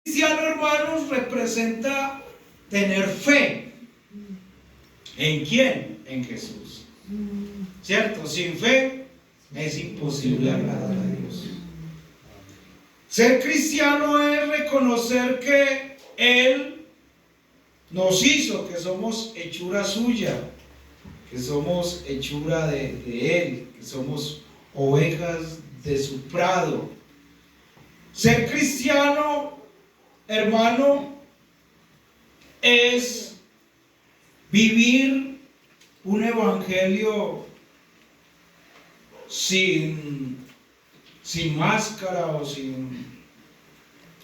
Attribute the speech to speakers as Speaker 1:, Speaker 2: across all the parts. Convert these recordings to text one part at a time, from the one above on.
Speaker 1: Cristiano, hermanos, representa tener fe. ¿En quién? En Jesús. ¿Cierto? Sin fe es imposible agradar a Dios. Ser cristiano es reconocer que Él nos hizo, que somos hechura suya, que somos hechura de Él, que somos ovejas de su prado. Ser cristiano, hermano, es vivir un evangelio sin máscara o sin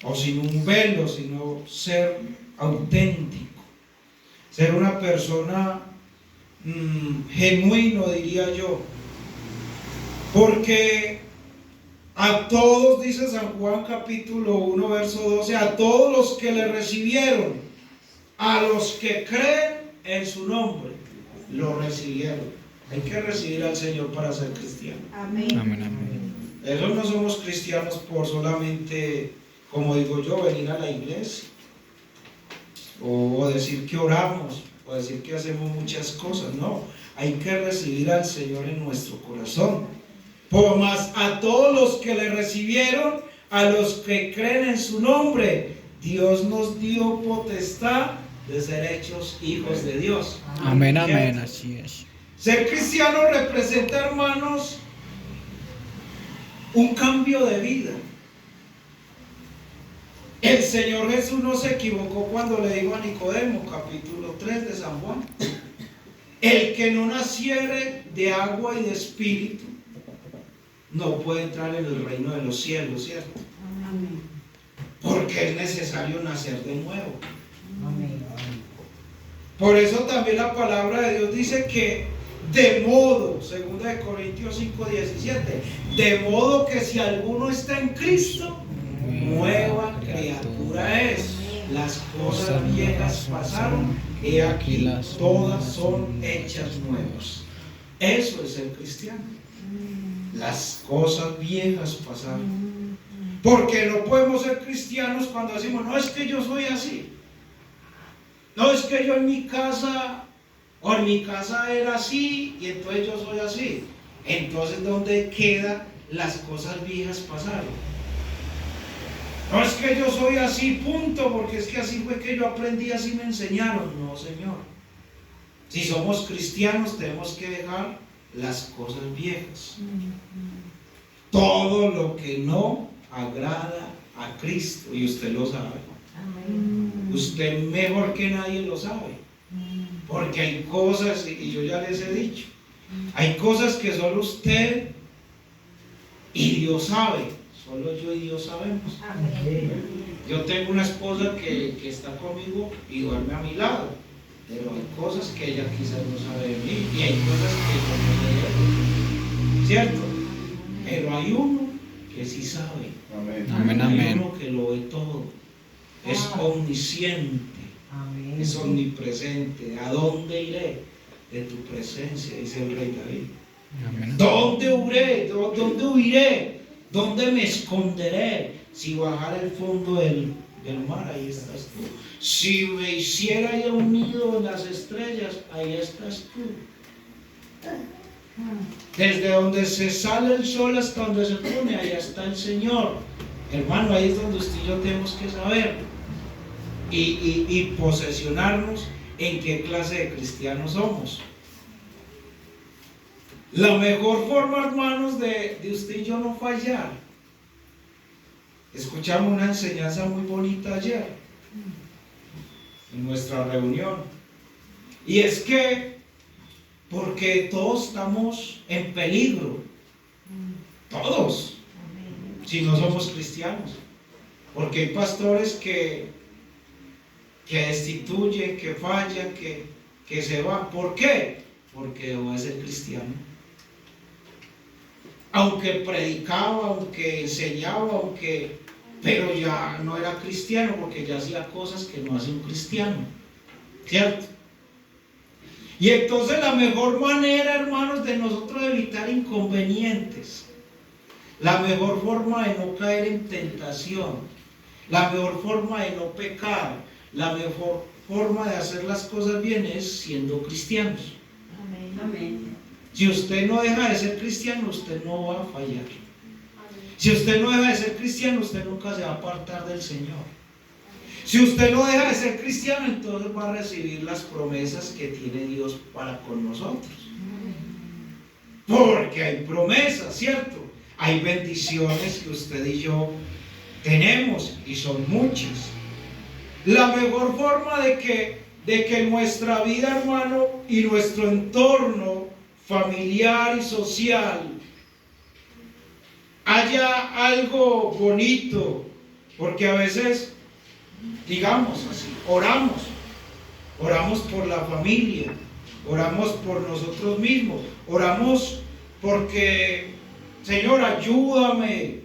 Speaker 1: un velo, sino ser auténtico, ser una persona genuino, diría yo, porque a todos, dice San Juan capítulo 1 verso 12, a todos los que le recibieron, a los que creen en su nombre, lo recibieron. Hay que recibir al Señor para ser cristiano.
Speaker 2: Amén.
Speaker 3: Amén, amén.
Speaker 1: Eso no somos cristianos por solamente, como digo yo, venir a la iglesia, o decir que oramos, o decir que hacemos muchas cosas. No, hay que recibir al Señor en nuestro corazón. Por más a todos los que le recibieron, a los que creen en su nombre, Dios nos dio potestad de ser hechos hijos de Dios.
Speaker 3: Amén, amén, así es.
Speaker 1: Ser cristiano representa, hermanos, un cambio de vida. El Señor Jesús no se equivocó cuando le dijo a Nicodemo, capítulo 3 de San Juan: el que no naciere de agua y de espíritu no puede entrar en el reino de los cielos, ¿cierto?
Speaker 2: Amén.
Speaker 1: Porque es necesario nacer de nuevo.
Speaker 2: Amén.
Speaker 1: Por eso también la palabra de Dios dice que de modo, 2 Corintios 5:17, de modo que si alguno está en Cristo, nueva criatura es. Las cosas viejas pasaron, he aquí todas son hechas nuevas. Eso es ser cristiano. Las cosas viejas pasaron. Porque no podemos ser cristianos cuando decimos: no, es que yo soy así. No, es que yo en mi casa era así y entonces yo soy así. Entonces, ¿dónde quedan las cosas viejas pasaron? No, es que yo soy así, punto, porque es que así fue que yo aprendí, así me enseñaron. No, Señor. Si somos cristianos, tenemos que dejar las cosas viejas. Todo lo que no agrada a Cristo, y usted lo sabe. Usted mejor que nadie lo sabe. Porque hay cosas, y yo ya les he dicho, hay cosas que solo usted y Dios sabe. Solo yo y Dios sabemos. Yo tengo una esposa que está conmigo y duerme a mi lado, pero hay cosas que ella quizás no sabe de mí, y hay cosas que yo no sé de ella, ¿cierto? Pero hay uno que sí sabe.
Speaker 3: Amén,
Speaker 1: Hay
Speaker 3: amén.
Speaker 1: uno que lo ve todo. Es omnisciente, es omnipresente. ¿A dónde iré de tu presencia?, dice el rey David.
Speaker 3: Amén.
Speaker 1: ¿Dónde huiré? ¿Dónde huiré? ¿Dónde me esconderé? Si bajara el fondo del mar, ahí estás tú. Si me hiciera yo un nido en las estrellas, ahí estás tú. Desde donde se sale el sol hasta donde se pone, allá está el Señor. Hermano, ahí es donde usted y yo tenemos que saber y posesionarnos en qué clase de cristianos somos. La mejor forma, hermanos, de usted y yo no fallar. Escuchamos una enseñanza muy bonita ayer en nuestra reunión, y es que porque todos estamos en peligro, todos, si no somos cristianos, porque hay pastores que destituyen, que fallan, que se van. ¿Por qué? Porque dejó de ser cristiano. Aunque predicaba, aunque enseñaba, pero ya no era cristiano, porque ya hacía cosas que no hace un cristiano, ¿cierto? Y entonces la mejor manera, hermanos, de nosotros evitar inconvenientes, la mejor forma de no caer en tentación, La mejor forma de no pecar, la mejor forma de hacer las cosas bien es siendo cristianos.
Speaker 2: Amén.
Speaker 1: Si usted no deja de ser cristiano, usted no va a fallar. Si usted no deja de ser cristiano, usted nunca se va a apartar del Señor. Si usted no deja de ser cristiano, entonces va a recibir las promesas que tiene Dios para con nosotros. Porque hay promesas, ¿cierto? Hay bendiciones que usted y yo tenemos y son muchas. La mejor forma de que nuestra vida, hermano, y nuestro entorno familiar y social haya algo bonito, porque a veces, digamos así, oramos por la familia, oramos por nosotros mismos, oramos porque, Señor, ayúdame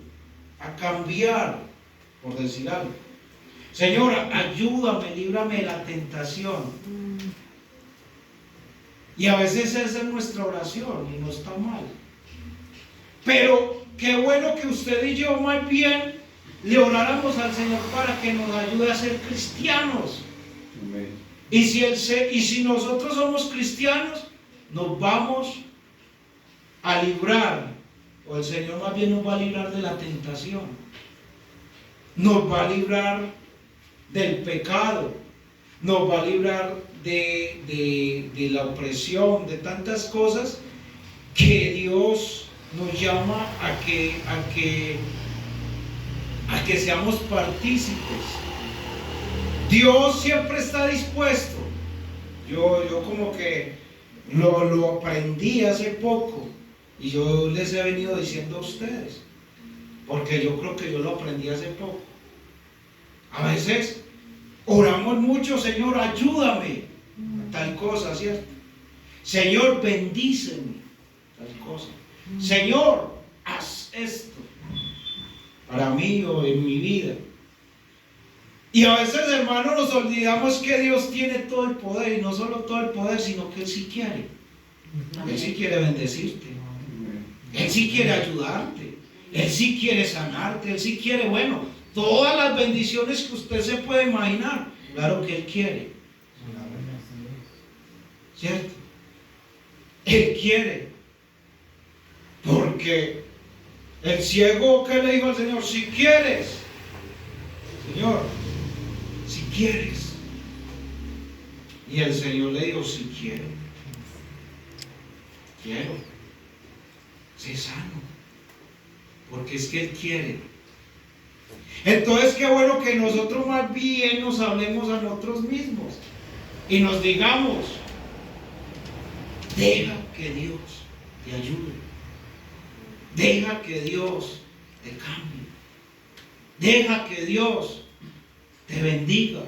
Speaker 1: a cambiar, por decir algo. Señor, ayúdame, líbrame de la tentación. Y a veces esa es nuestra oración y no está mal. Pero qué bueno que usted y yo más bien le oráramos al Señor para que nos ayude a ser cristianos. Amén. Y si nosotros somos cristianos, nos vamos a librar, o el Señor más bien nos va a librar de la tentación, nos va a librar del pecado, nos va a librar de la opresión, de tantas cosas que Dios nos llama a que seamos partícipes. Dios siempre está dispuesto. Yo como que lo aprendí hace poco y yo les he venido diciendo a ustedes, porque yo creo que yo lo aprendí hace poco. A veces oramos mucho, Señor, ayúdame a tal cosa, ¿cierto? Señor, bendíceme, tal cosa. Señor, haz esto para mí o en mi vida. Y a veces, hermanos, nos olvidamos que Dios tiene todo el poder, y no solo todo el poder, sino que Él sí quiere. Él sí quiere bendecirte. Él sí quiere ayudarte. Él sí quiere sanarte. Él sí quiere, bueno, todas las bendiciones que usted se puede imaginar. Claro que Él quiere. ¿Cierto? Él quiere. Porque el ciego, ¿qué le dijo al Señor? Si quieres, Señor, si quieres. Y el Señor le dijo, si quiero. Sé sano. Porque es que Él quiere. Entonces qué bueno que nosotros más bien nos hablemos a nosotros mismos y nos digamos, deja que Dios te ayude, deja que Dios te cambie, deja que Dios te bendiga,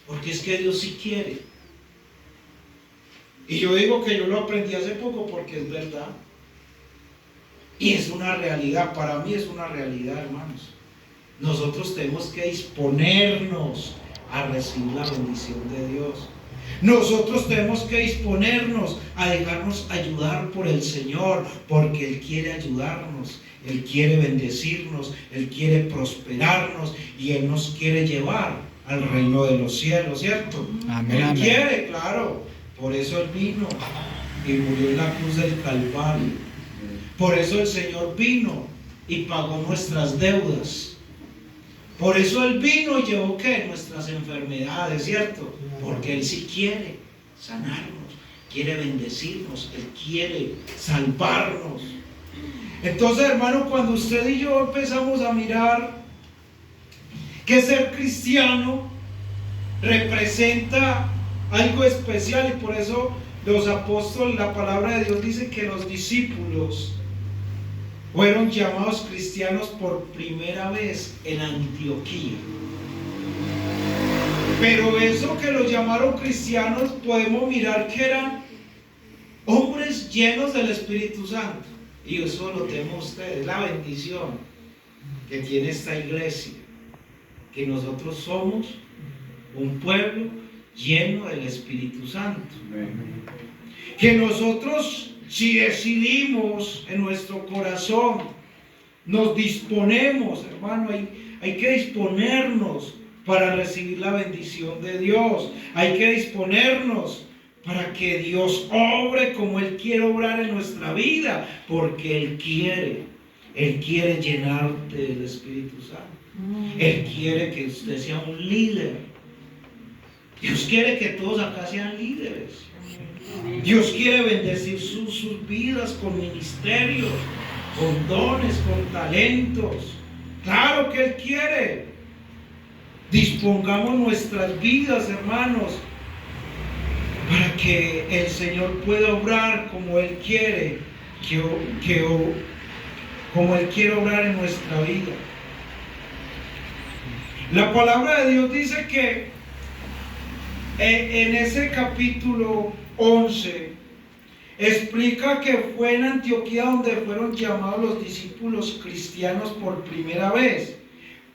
Speaker 1: porque es que Dios sí quiere. Y yo digo que yo lo aprendí hace poco porque es verdad y es una realidad. Para mí es una realidad, hermanos. Nosotros tenemos que disponernos a recibir la bendición de Dios. Nosotros tenemos que disponernos a dejarnos ayudar por el Señor, porque Él quiere ayudarnos, Él quiere bendecirnos, Él quiere prosperarnos y Él nos quiere llevar al reino de los cielos, ¿cierto?
Speaker 3: Amén,
Speaker 1: Él quiere, claro. Por eso Él vino y murió en la cruz del Calvario. Por eso el Señor vino y pagó nuestras deudas. Por eso Él vino y llevó ¿qué? Nuestras enfermedades, ¿cierto? Porque Él sí quiere sanarnos, quiere bendecirnos, Él quiere salvarnos. Entonces, hermano, cuando usted y yo empezamos a mirar que ser cristiano representa algo especial, y por eso los apóstoles, la palabra de Dios dice que los discípulos fueron llamados cristianos por primera vez en Antioquía. Pero eso que los llamaron cristianos, podemos mirar que eran hombres llenos del Espíritu Santo. Y eso lo tenemos ustedes, la bendición que tiene esta iglesia, que nosotros somos un pueblo lleno del Espíritu Santo. Que nosotros, si decidimos en nuestro corazón, nos disponemos, hermano, hay que disponernos para recibir la bendición de Dios. Hay que disponernos para que Dios obre como Él quiere obrar en nuestra vida, porque Él quiere llenarte del Espíritu Santo. Él quiere que usted sea un líder. Dios quiere que todos acá sean líderes. Dios quiere bendecir sus vidas con ministerios, con dones, con talentos. Claro que Él quiere. Dispongamos nuestras vidas, hermanos, para que el Señor pueda obrar como Él quiere, como Él quiere obrar en nuestra vida. La palabra de Dios dice que en ese capítulo 11 explica que fue en Antioquía donde fueron llamados los discípulos cristianos por primera vez.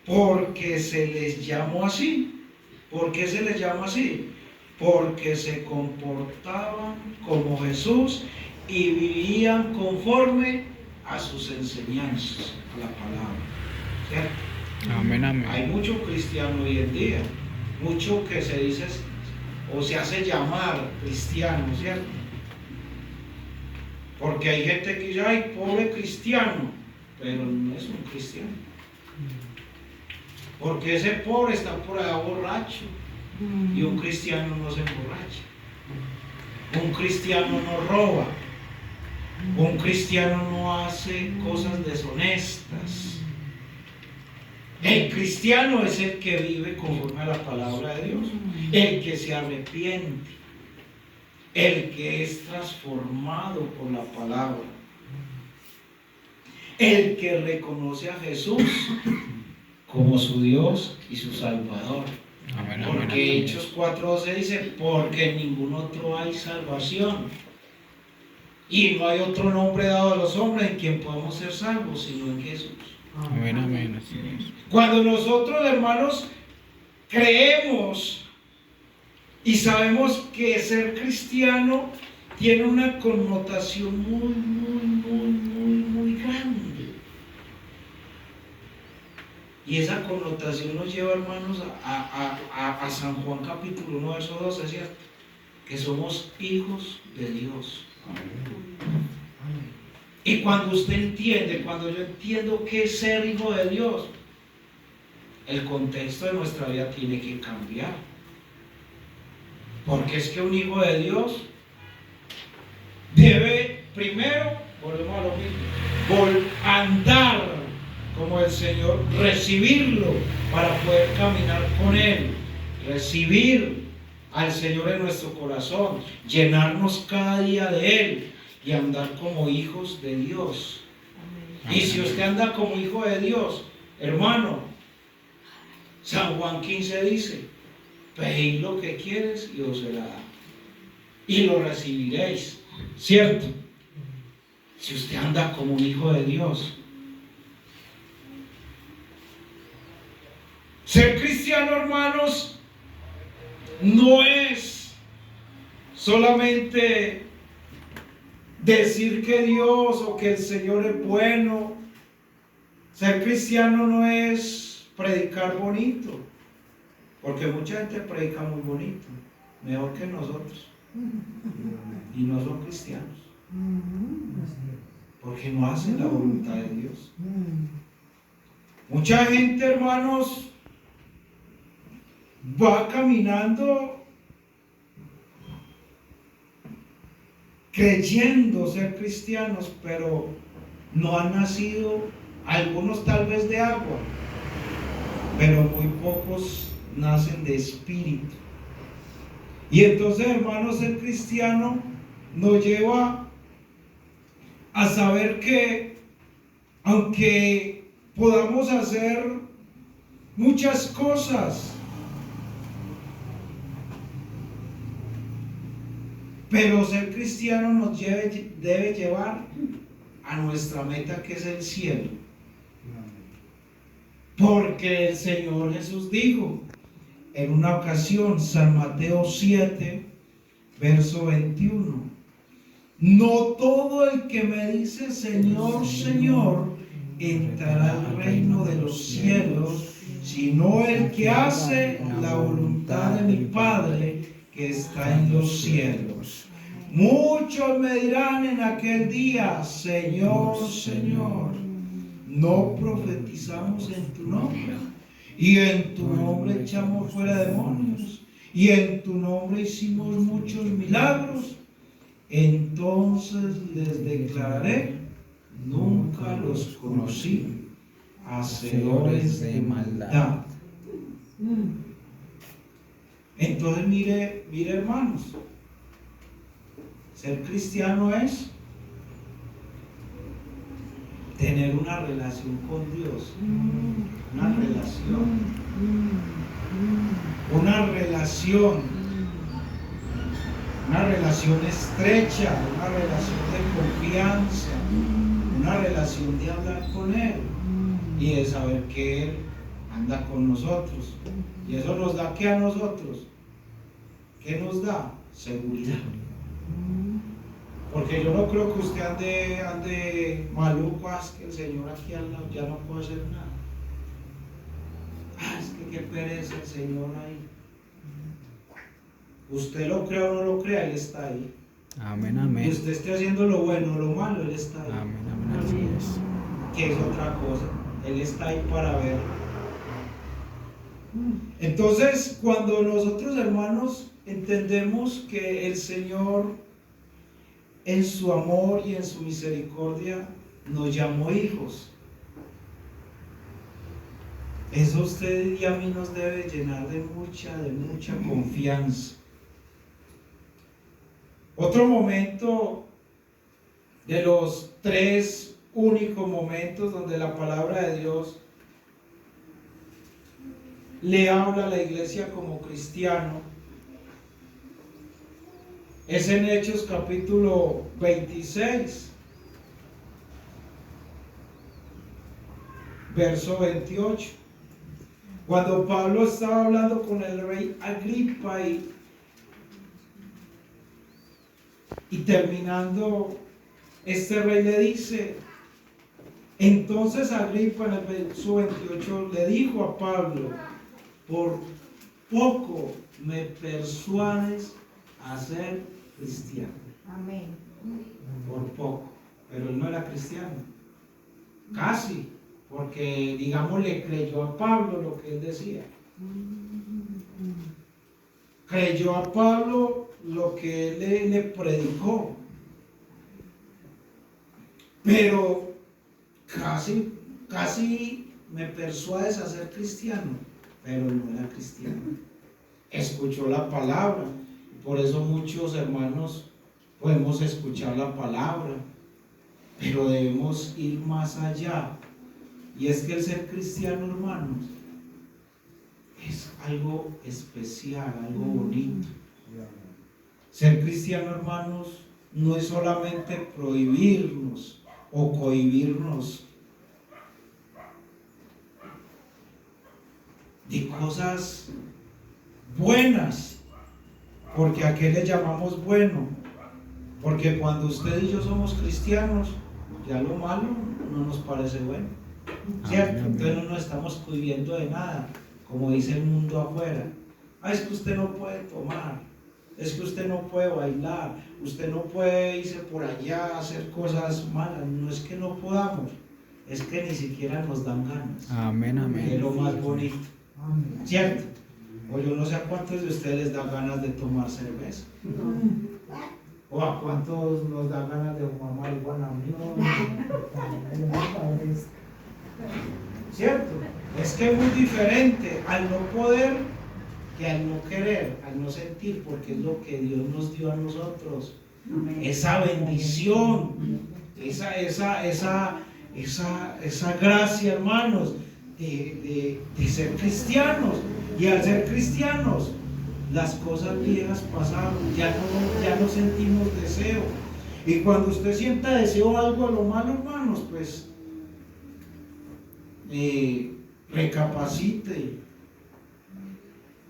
Speaker 1: Porque se les llamó así. ¿Por qué se les llama así? Porque se comportaban como Jesús y vivían conforme a sus enseñanzas, a la palabra. ¿Cierto?
Speaker 3: Amén, amén.
Speaker 1: Hay mucho cristiano hoy en día, mucho que se dice o se hace llamar cristiano, ¿cierto? Porque hay gente que dice, ay, pobre cristiano, pero no es un cristiano. Porque ese pobre está por allá borracho y un cristiano no se emborracha. Un cristiano no roba. Un cristiano no hace cosas deshonestas. El cristiano es el que vive conforme a la palabra de Dios, el que se arrepiente, el que es transformado por la palabra, el que reconoce a Jesús como su Dios y su Salvador.
Speaker 3: Amén, amén,
Speaker 1: Porque
Speaker 3: amén.
Speaker 1: Hechos 4:12 dice, porque en ningún otro hay salvación. Y no hay otro nombre dado a los hombres en quien podamos ser salvos, sino en Jesús.
Speaker 3: Amén, amén, así es.
Speaker 1: Cuando nosotros, hermanos, creemos y sabemos que ser cristiano tiene una connotación muy grande. Y esa connotación nos lleva, hermanos, a San Juan capítulo 1, verso 12, ¿cierto? Que somos hijos de Dios. Y cuando usted entiende, cuando yo entiendo qué es ser hijo de Dios, el contexto de nuestra vida tiene que cambiar. Porque es que un hijo de Dios debe, primero, volvemos a lo mismo, andar como el Señor, recibirlo para poder caminar con Él, recibir al Señor en nuestro corazón, llenarnos cada día de Él y andar como hijos de Dios. Y si usted anda como hijo de Dios, hermano, San Juan 15 dice, pedid lo que quieres y os será dado, y lo recibiréis, ¿cierto? Si usted anda como un hijo de Dios. Ser cristiano, hermanos, no es solamente decir que Dios o que el Señor es bueno. Ser cristiano no es predicar bonito, porque mucha gente predica muy bonito, mejor que nosotros, y no son cristianos, porque no hacen la voluntad de Dios. Mucha gente, hermanos, va caminando creyendo ser cristianos, pero no han nacido, algunos tal vez de agua, pero muy pocos nacen de espíritu. Y entonces, hermanos, ser cristiano nos lleva a saber que aunque podamos hacer muchas cosas, pero ser cristiano nos debe llevar a nuestra meta, que es el cielo. Porque el Señor Jesús dijo en una ocasión, San Mateo 7, verso 21, no todo el que me dice Señor, Señor, entrará al reino de los cielos, sino el que hace la voluntad de mi Padre que está en los cielos. Muchos me dirán en aquel día, Señor, Señor, ¿no profetizamos en tu nombre? Y en tu nombre echamos fuera demonios, y en tu nombre hicimos muchos milagros. Entonces les declararé, nunca los conocí, hacedores de maldad. Entonces mire hermanos, ser cristiano es tener una relación con Dios, una relación estrecha, una relación de confianza, una relación de hablar con Él y de saber que Él anda con nosotros. Y eso nos da ¿qué a nosotros? ¿Qué nos da? Seguridad. Porque yo no creo que usted ande maluco, es que el Señor aquí al lado ya no puede hacer nada. Es que qué pereza el Señor ahí. Usted lo crea o no lo crea, Él está ahí.
Speaker 3: Amén, amén.
Speaker 1: Y usted esté haciendo lo bueno o lo malo, Él está ahí.
Speaker 3: Amén, amén, así es.
Speaker 1: Que es otra cosa. Él está ahí para ver. Entonces, cuando nosotros, hermanos, entendemos que el Señor en su amor y en su misericordia nos llamó hijos, eso a usted y a mí nos debe llenar de mucha confianza. Otro momento de los 3 únicos momentos donde la palabra de Dios le habla a la iglesia como cristiano es en Hechos capítulo 26, verso 28. Cuando Pablo estaba hablando con el rey Agripa y terminando, este rey le dice, entonces Agripa en el verso 28 le dijo a Pablo, por poco me persuades a ser cristiano.
Speaker 2: Amén.
Speaker 1: Por poco, pero él no era cristiano, casi, porque digamos le creyó a Pablo lo que él decía, creyó a Pablo lo que él le predicó, pero casi me persuades a ser cristiano, pero no era cristiano. Escuchó la palabra, por eso muchos hermanos podemos escuchar la palabra, pero debemos ir más allá. Y es que el ser cristiano, hermanos, es algo especial, algo bonito. Ser cristiano, hermanos, no es solamente prohibirnos o cohibirnos de cosas buenas, porque a qué le llamamos bueno, porque cuando usted y yo somos cristianos, ya lo malo no nos parece bueno, ¿cierto? Entonces no nos estamos cohibiendo de nada, como dice el mundo afuera. Es que usted no puede tomar, es que usted no puede bailar, usted no puede irse por allá a hacer cosas malas. No es que no podamos, es que ni siquiera nos dan ganas.
Speaker 3: Amén, amén.
Speaker 1: Es lo más bonito, ¿cierto? O yo no sé a cuántos de ustedes les da ganas de tomar cerveza, o a cuántos nos da ganas de fumar marihuana. ¿Cierto? Es que es muy diferente al no poder que al no querer, al no sentir, porque es lo que Dios nos dio a nosotros. Esa bendición, esa gracia, hermanos, de ser cristianos. Y al ser cristianos, las cosas viejas pasaron, ya no sentimos deseo. Y cuando usted sienta deseo algo a lo malo, hermanos, pues recapacite.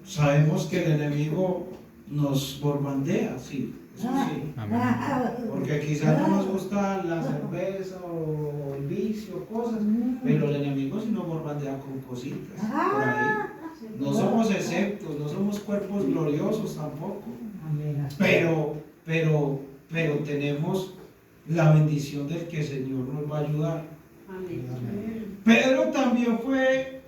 Speaker 1: Sabemos que el enemigo nos borbandea, sí, eso sí.
Speaker 3: Amén.
Speaker 1: Porque quizás no nos gusta la cerveza o el vicio, cosas, pero el enemigo sí nos borbandea con cositas por ahí. No somos exceptos, no somos cuerpos gloriosos tampoco, pero tenemos la bendición del que el Señor nos va a ayudar. Pedro también fue,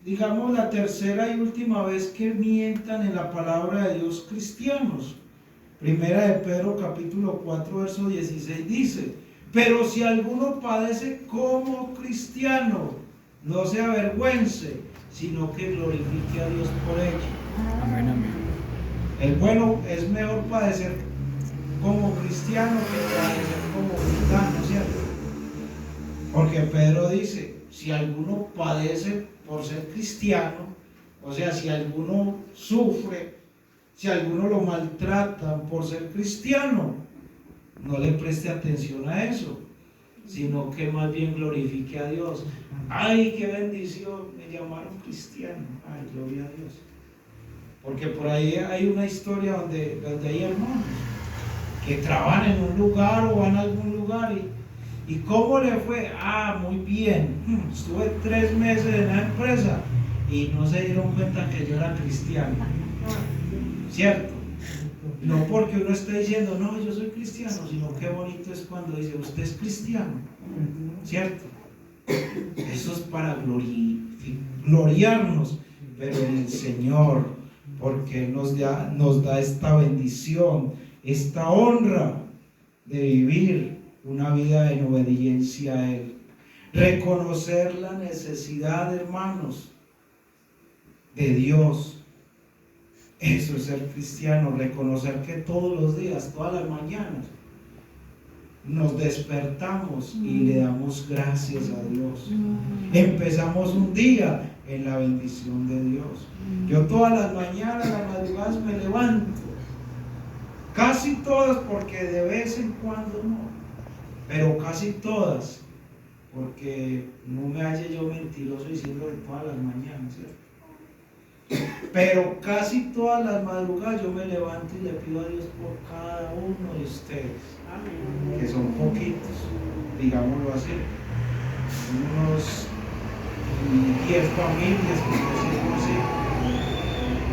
Speaker 1: digamos, la tercera y última vez que mientan en la palabra de Dios cristianos. Primera de Pedro capítulo 4 verso 16 dice: pero si alguno padece como cristiano, no se avergüence, sino que glorifique a Dios por ello.
Speaker 3: Amén, amén.
Speaker 1: Es mejor padecer como cristiano que padecer como mundano, ¿cierto? Porque Pedro dice, si alguno padece por ser cristiano, o sea, si alguno sufre, si alguno lo maltrata por ser cristiano, no le preste atención a eso, sino que más bien glorifique a Dios. ¡Ay, qué bendición! Me llamaron cristiano. ¡Ay, gloria a Dios! Porque por ahí hay una historia donde hay hermanos que trabajan en un lugar o van a algún lugar y ¿cómo le fue? Ah, muy bien. Estuve 3 meses en la empresa y no se dieron cuenta que yo era cristiano. ¿Cierto? No porque uno esté diciendo, no, yo soy cristiano, sino qué bonito es cuando dice, usted es cristiano. ¿Cierto? Eso es para gloriarnos, pero en el Señor, porque nos da esta bendición, esta honra de vivir una vida en obediencia a Él. Reconocer la necesidad, hermanos, de Dios. Eso es ser cristiano, reconocer que todos los días, todas las mañanas, nos despertamos y le damos gracias a Dios. Empezamos un día en la bendición de Dios. Yo todas las mañanas, las madrugadas me levanto, casi todas, porque de vez en cuando no, pero casi todas, porque no me halle yo mentiroso diciendo de todas las mañanas, ¿cierto? Pero casi todas las madrugadas yo me levanto y le pido a Dios por cada uno de ustedes, que son poquitos, digámoslo así, unos 10 familias, por decirlo así.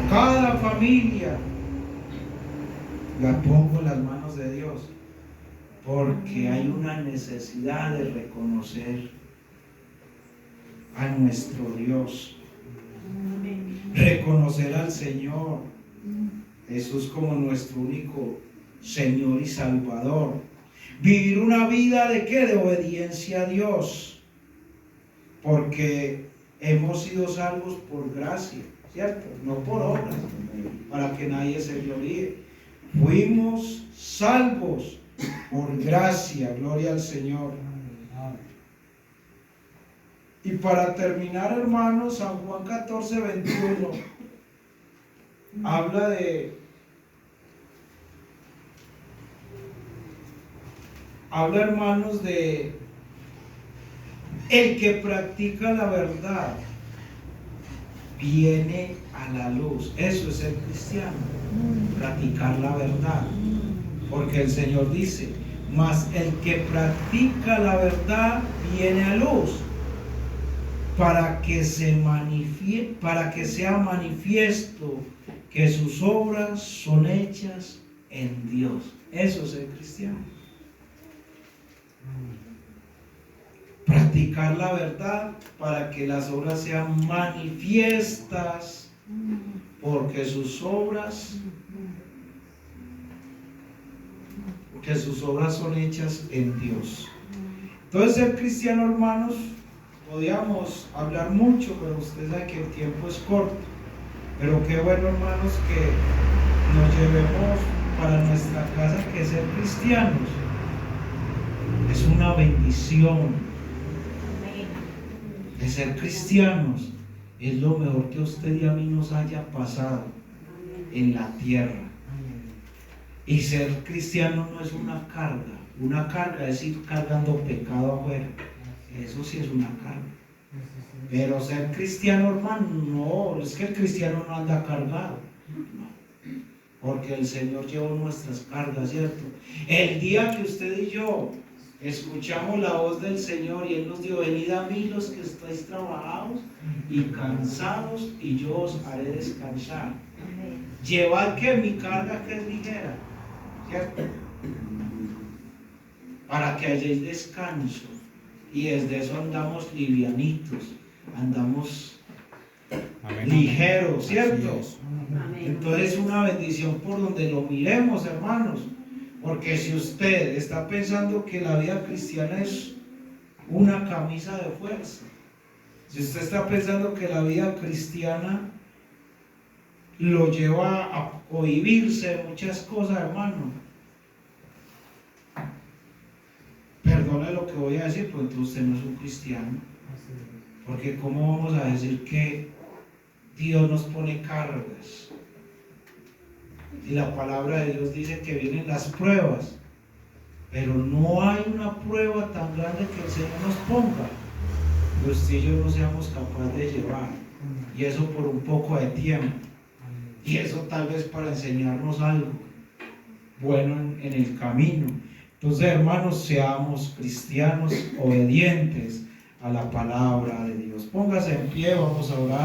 Speaker 1: Cada familia la pongo en las manos de Dios, porque hay una necesidad de reconocer a nuestro Dios, reconocer al Señor Jesús como nuestro único Señor y Salvador, vivir una vida de ¿qué? De obediencia a Dios, porque hemos sido salvos por gracia, ¿cierto? No por obras, para que nadie se gloríe. Fuimos salvos por gracia, gloria al Señor. Y para terminar, hermanos, San Juan 14, 21 habla hermanos de el que practica la verdad viene a la luz. Eso es ser cristiano, practicar la verdad, porque el Señor dice, mas el que practica la verdad viene a luz, para que sea manifiesto que sus obras son hechas en Dios. Eso es ser cristiano. Practicar la verdad para que las obras sean manifiestas, porque sus obras son hechas en Dios. Entonces, ser cristiano, hermanos, podíamos hablar mucho, pero usted sabe que el tiempo es corto. Pero qué bueno, hermanos, que nos llevemos para nuestra casa que ser cristianos es una bendición. De ser cristianos es lo mejor que a usted y a mí nos haya pasado en la tierra. Y ser cristiano no es una carga es ir cargando pecado afuera. Eso sí es una carga. Pero ser cristiano, hermano, no, es que el cristiano no anda cargado. No. porque el Señor llevó nuestras cargas, ¿cierto? El día que usted y yo escuchamos la voz del Señor y Él nos dijo: venid a mí los que estáis trabajados y cansados, y yo os haré descansar. Llevad que mi carga, que es ligera, ¿cierto? Para que hayáis descanso. Y desde eso andamos livianitos, andamos
Speaker 3: Amén.
Speaker 1: ligeros, ¿cierto?
Speaker 3: Así es.
Speaker 2: Amén.
Speaker 1: Entonces es una bendición por donde lo miremos, hermanos. Porque si usted está pensando que la vida cristiana es una camisa de fuerza, si usted está pensando que la vida cristiana lo lleva a cohibirse de muchas cosas, hermano, perdone lo que voy a decir, pues entonces usted no es un cristiano. Porque ¿cómo vamos a decir que Dios nos pone cargas? Y la palabra de Dios dice que vienen las pruebas, pero no hay una prueba tan grande que el Señor nos ponga que usted y yo no seamos capaces de llevar, y eso por un poco de tiempo, y eso tal vez para enseñarnos algo bueno en el camino. Entonces, hermanos, seamos cristianos obedientes a la palabra de Dios. Póngase en pie, vamos a orar.